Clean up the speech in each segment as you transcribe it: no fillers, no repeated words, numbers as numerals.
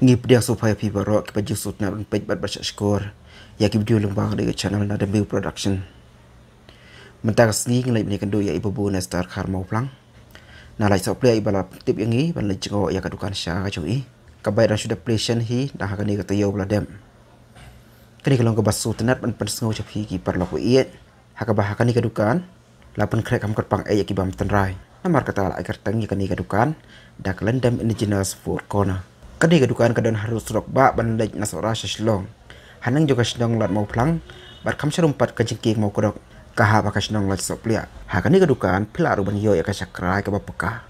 Ngip dia supaya pi barok ke baju sut na page bat baca skor. Ya ki video lembang dari channel na Dembel Production. Mentang sni ngai ni kendo ya ibu bu na star khar mau plang. Na lai so play balap tip yang ni ban le jengo ya kadukan sya ka chui. Kabai dan sudah pleasant hi dah ka ni ka tayo bladem. Kani kalong ka basu tenat ban pen sngo chapi ki par lok iet. Ha ka bah ka ni kadukan. Lapan krek kam pang ya ki bam tenrai. Namar kata la agar tangi ka ni kadukan. Dak lendam indigenous four corner. Kadi kadukan kadan harus rok ba ban lej nasora shlong. Hanang juga shlong lat mau plang. Bar kam serumpat ka jengking mau kodok. Kaha baka shlong lat soplia. Ha kani kadukan pilaru ban yo ya ka sakrai ka bapeka.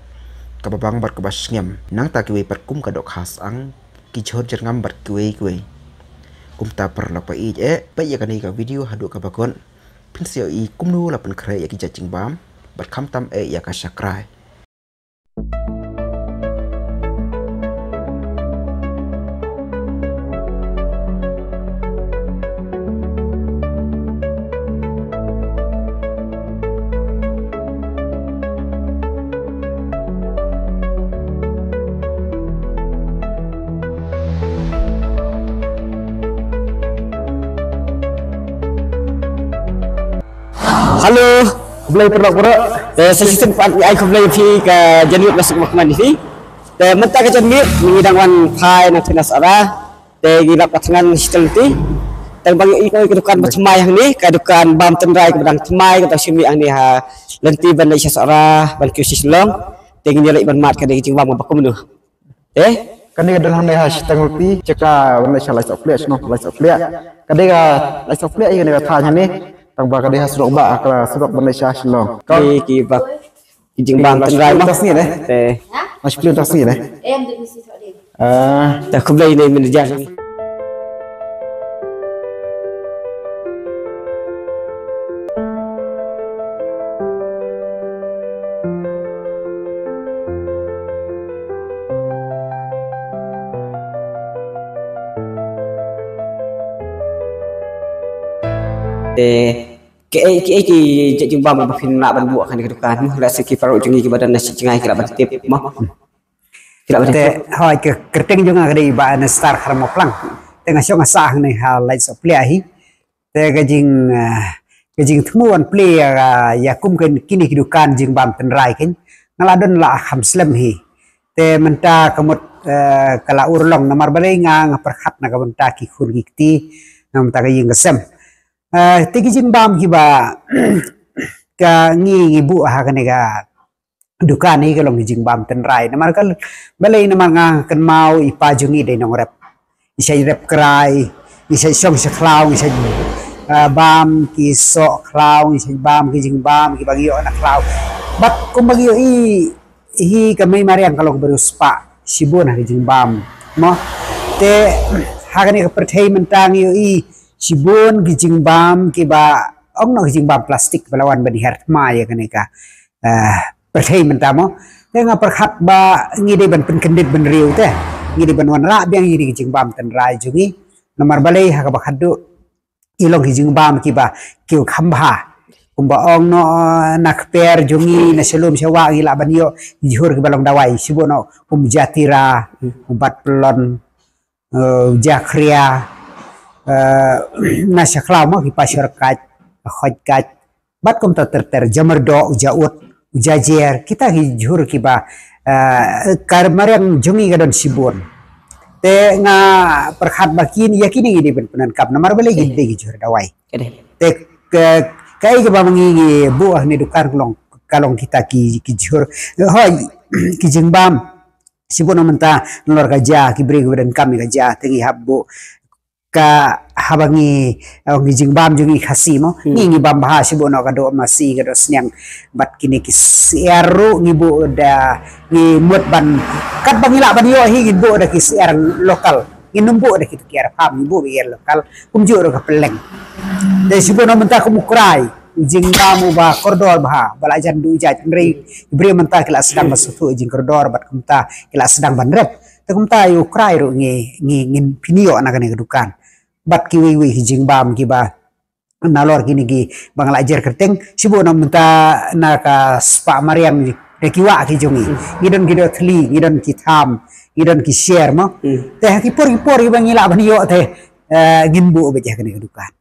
Ka babang bar ka basngem. Nang ta kiwe pat kum kadok khas ang ki chhor jerngam bar kiwe. Kum ta per lok pa i pa ya kani ka video hadu ka bakon. Pin sio i kum nu la pen kre ya ki jaching bam. Bar kam tam ya ka sakrai. Halo, kembali pura-pura. Season 4 ai kembali fi ke Janut masuk makman di. Mentah ke Janut mengidang wan thai na tenas ara. Gilap patangan hospitality. Bagi iko kedukan macamai yang ni, kedukan bam tenrai ke bedang temai ke simi yang ni ha lenti ban Malaysia ara ban kusis long. Gini lek ban mat ke de jing bam bakum nu. Kani adalah ne hash tangulpi ceka Malaysia light of play no light of play. Kani ga light of play ini ga thanya ni. Tang ba kadeh surok ba akla surok Malaysia shlong. Ki bak jing bam tenrai mah tasni ne. Mas play tasni ne. Em được misi thọ đi. Dah kembali ni manajer. Ki jing bam ba fin nak ban buak kan kedukan la seki parok jungi ke badan nasi cengai kira ban tip mah kira ban tip hoi ke kerting junga kadi ba na star kharmo plang tengah syong asah ni ha light so play hi te gajing thmuan play ya kum kan kini kedukan jing bam tenrai kin ngaladon la kham slam hi te menta kamut kala urlong namar balai nga perkhat na kabenta ki khur gikti nam ta gajing gesem tiki jing bam kiba ka ngi bu ha kan ga dukan ni kalong jing bam tenrai namar kal balai namar nga kan mau ipa jungi de nong rep isai rep krai isai song se klau isai bam ki so klau isai bam ki jing bam ki bagio na klau bat kum bagio hi kamai marian kalong baru spa sibun ha jing bam mo te ha kan ga perthai mentang i sibun gijing bam kiba ong no gijing bam plastik balawan bani her ma ya kaneka perthai mentamo denga perkhat ba ngide ban penkendit ban riu te ngide ban wan ra biang ngide gijing bam ten rai jungi nomor balai ha ka khadu ilong gijing bam kiba kiu khamba kumba ong no nak per jungi na selum sewa gila ban yo jihur ke balong dawai sibono jatira umbat pelon jakria nasa klau mah ki pasir kat khoj kat bat kom ta ter jamardo ujaut ujajer kita hi jhur ki ba kar mariam jungi gadon sibun te nga perkhat bakin yakini di penan kap namar bale gide ki jhur dawai te kai ke ba mangi bu ah ni dukan kalong kita ki jhur hoi ki jingbam sibun menta lor gaja ki bri gadan kami gaja tengi habbu ka habangi ngijing bam jungi khasi mo ngi bam bah sibono kado masih kado snyang bat kini ki seru ngibu da ngi mut ban kat bangila ban yo hi ngibu da ki ser lokal nginumbu da ki kiar pam ngibu biar lokal kumju ro ka peleng de sibono menta kumukrai jing bam ba koridor bah balajan du jaj nri ibri menta kila sedang masutu jing koridor bat kumta kila sedang ban rep te kumta yu krai ro ngi ngin pinio anak ne kedukan bat kiwi hijing bam kiba nalor gini gi bangla ajar kerteng sibo nam menta naka spa mariam kiwa ki jongi ngidon kido thli ngidon ki tham ngidon ki share mo te ki por bang ila ban yo te gimbu be je kene kedukan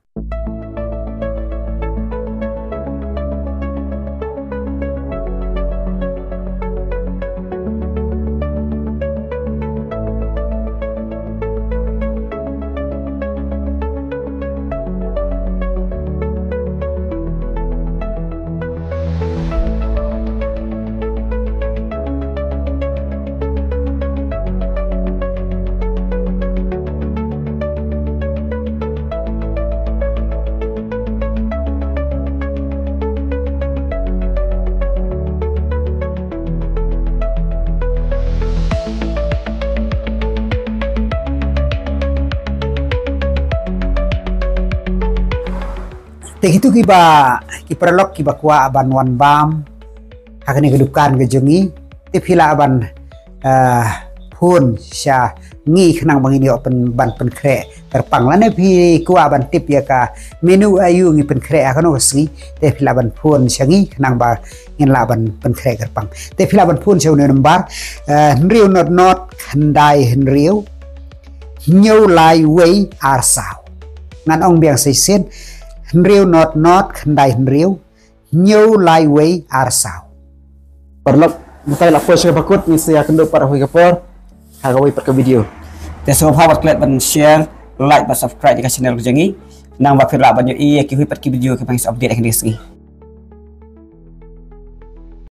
Teh itu ki perlok ki bakwa aban wan bam hakane kedukan ke jongi te phila aban phun sha ngi khnang bangini open ban pen kre terpang lane phi ku aban tip ya ka menu ayu ngi pen kre akano sgi te phila ban phun sha ngi khnang ba ngin la ban pen kre terpang te phila ban phun sha nembar riu not khandai riu nyau lai wei arsau ngan ong biang sei sen riu not khandai riu nyau lai wei arsau perlok mutai lapor saya bakut ni saya kendo para hui kapor hagawai per ke video te so hawat klet ban share like ban subscribe di channel jangi nang ba phira ban yo i ki hui per ki video ke pangis update akan desi